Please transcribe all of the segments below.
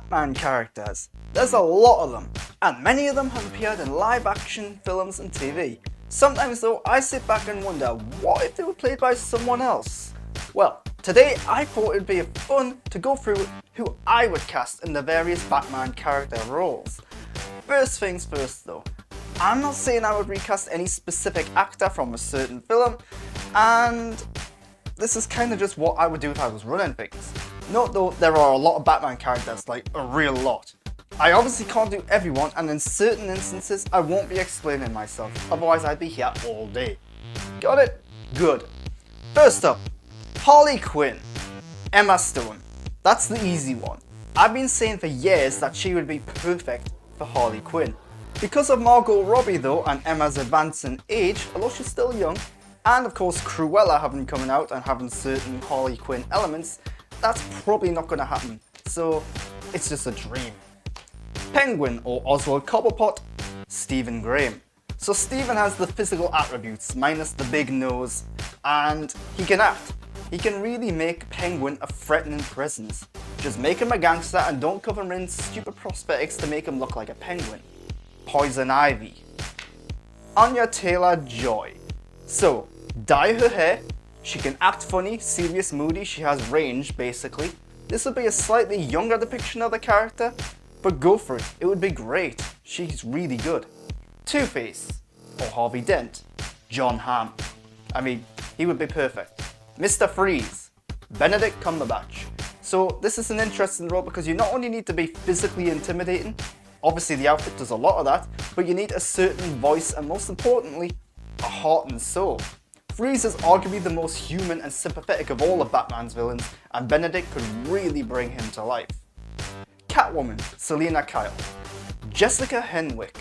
Batman characters. There's a lot of them, and many of them have appeared in live action films and TV. Sometimes though, I sit back and wonder, what if they were played by someone else? Well, today I thought it'd be fun to go through who I would cast in the various Batman character roles. First things first though, I'm not saying I would recast any specific actor from a certain film, and this is kind of just what I would do if I was running things. Note though, there are a lot of Batman characters, like a real lot. I obviously can't do everyone, and in certain instances I won't be explaining myself, otherwise I'd be here all day. Got it? Good. First up, Harley Quinn. Emma Stone. That's the easy one. I've been saying for years that she would be perfect for Harley Quinn. Because of Margot Robbie though, and Emma's advancing age, although she's still young, and of course Cruella having coming out and having certain Harley Quinn elements, that's probably not going to happen, so it's just a dream. Penguin or Oswald Cobblepot, Stephen Graham. So Stephen has the physical attributes minus the big nose, and he can act. He can really make Penguin a threatening presence. Just make him a gangster and don't cover him in stupid prosthetics to make him look like a penguin. Poison Ivy. Anya TaylorJoy. So, dye her hair, she can act funny, serious, moody, she has range basically. This would be a slightly younger depiction of the character, but go for it, it would be great. She's really good. Two-Face, or Harvey Dent, John Hamm. I mean, he would be perfect. Mr. Freeze, Benedict Cumberbatch. So this is an interesting role because you not only need to be physically intimidating, obviously the outfit does a lot of that, but you need a certain voice and most importantly, a heart and soul. Freeze is arguably the most human and sympathetic of all of Batman's villains, and Benedict could really bring him to life. Catwoman, Selina Kyle. Jessica Henwick.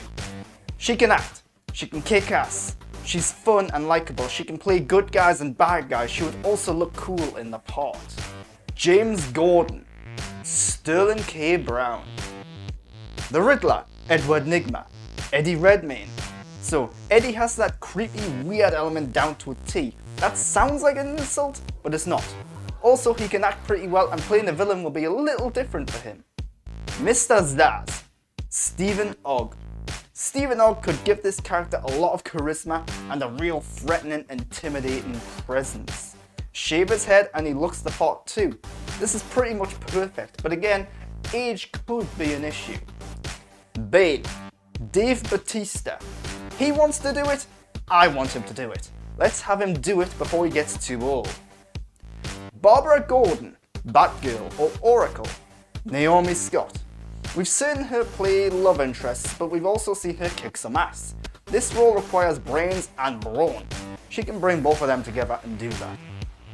She can act, she can kick ass, she's fun and likable, she can play good guys and bad guys, she would also look cool in the part. James Gordon, Sterling K. Brown. The Riddler, Edward Nygma, Eddie Redmayne. So Eddie has that creepy, weird element down to a T. That sounds like an insult, but it's not. Also, he can act pretty well and playing a villain will be a little different for him. Mr. Zsasz, Stephen Ogg. Stephen Ogg could give this character a lot of charisma and a real threatening, intimidating presence. Shave his head and he looks the part too. This is pretty much perfect, but again, age could be an issue. Bane, Dave Bautista. He wants to do it, I want him to do it. Let's have him do it before he gets too old. Barbara Gordon, Batgirl or Oracle. Naomi Scott. We've seen her play love interests, but we've also seen her kick some ass. This role requires brains and brawn. She can bring both of them together and do that.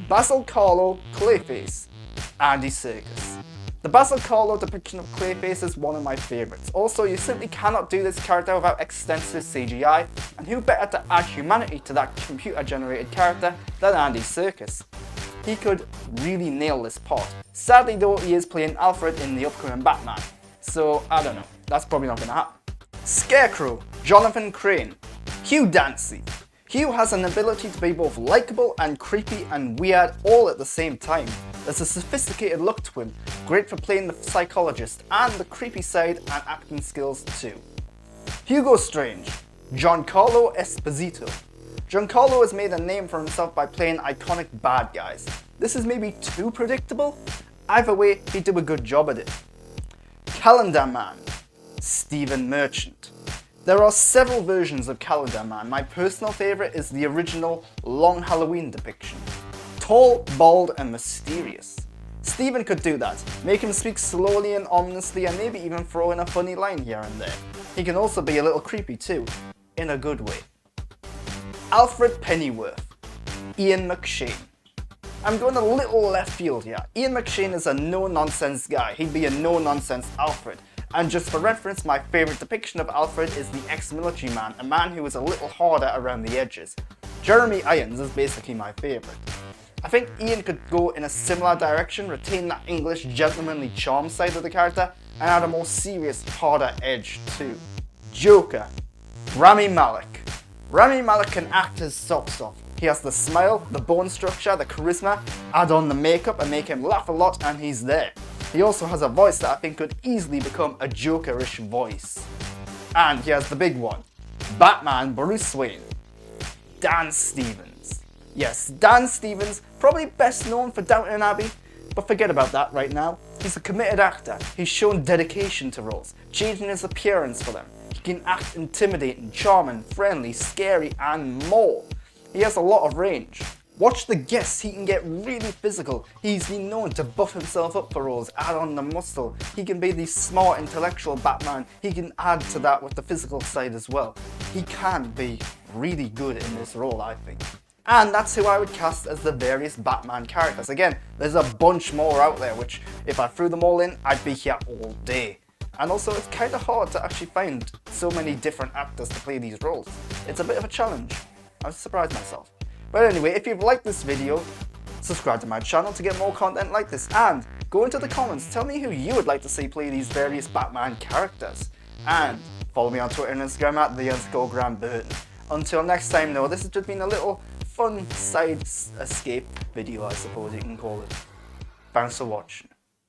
Basil Karlo, Clayface. Andy Serkis. The Basil Karlo depiction of Clayface is one of my favourites. Also, you simply cannot do this character without extensive CGI, and who better to add humanity to that computer-generated character than Andy Serkis. He could really nail this part. Sadly though, he is playing Alfred in the upcoming Batman, so I don't know, that's probably not going to happen. Scarecrow, Jonathan Crane. Hugh Dancy. Hugh has an ability to be both likeable and creepy and weird all at the same time. There's a sophisticated look to him, great for playing the psychologist and the creepy side and acting skills too. Hugo Strange, Giancarlo Esposito. Giancarlo has made a name for himself by playing iconic bad guys. This is maybe too predictable? Either way, he'd do a good job at it. Calendar Man, Stephen Merchant. There are several versions of Calendar Man. My personal favourite is the original Long Halloween depiction. Tall, bald and mysterious. Stephen could do that, make him speak slowly and ominously and maybe even throw in a funny line here and there. He can also be a little creepy too, in a good way. Alfred Pennyworth, Ian McShane. I'm going a little left field here. Ian McShane is a no-nonsense guy. He'd be a no-nonsense Alfred. And just for reference, my favourite depiction of Alfred is the ex-military man, a man who is a little harder around the edges. Jeremy Irons is basically my favourite. I think Ian could go in a similar direction, retain that English gentlemanly charm side of the character, and add a more serious, harder edge too. Joker, Rami Malek. Rami Malek can act his socks off. He has the smile, the bone structure, the charisma, add on the makeup and make him laugh a lot and he's there. He also has a voice that I think could easily become a Joker-ish voice. And he has the big one, Batman Bruce Wayne, Dan Stevens. Yes, Dan Stevens, probably best known for Downton Abbey, but forget about that right now. He's a committed actor. He's shown dedication to roles, changing his appearance for them. He can act intimidating, charming, friendly, scary, and more. He has a lot of range. Watch The Guest, he can get really physical. He's been known to buff himself up for roles, add on the muscle. He can be the smart, intellectual Batman. He can add to that with the physical side as well. He can be really good in this role, I think. And that's who I would cast as the various Batman characters. Again, there's a bunch more out there, which if I threw them all in, I'd be here all day. And also, it's kind of hard to actually find so many different actors to play these roles. It's a bit of a challenge. I was surprised myself. But anyway, if you've liked this video, subscribe to my channel to get more content like this, and go into the comments, tell me who you would like to see play these various Batman characters. And follow me on Twitter and Instagram at @the_Graham_Burton. Until next time though, this has just been a little fun side escape video, I suppose you can call it. Thanks for watching.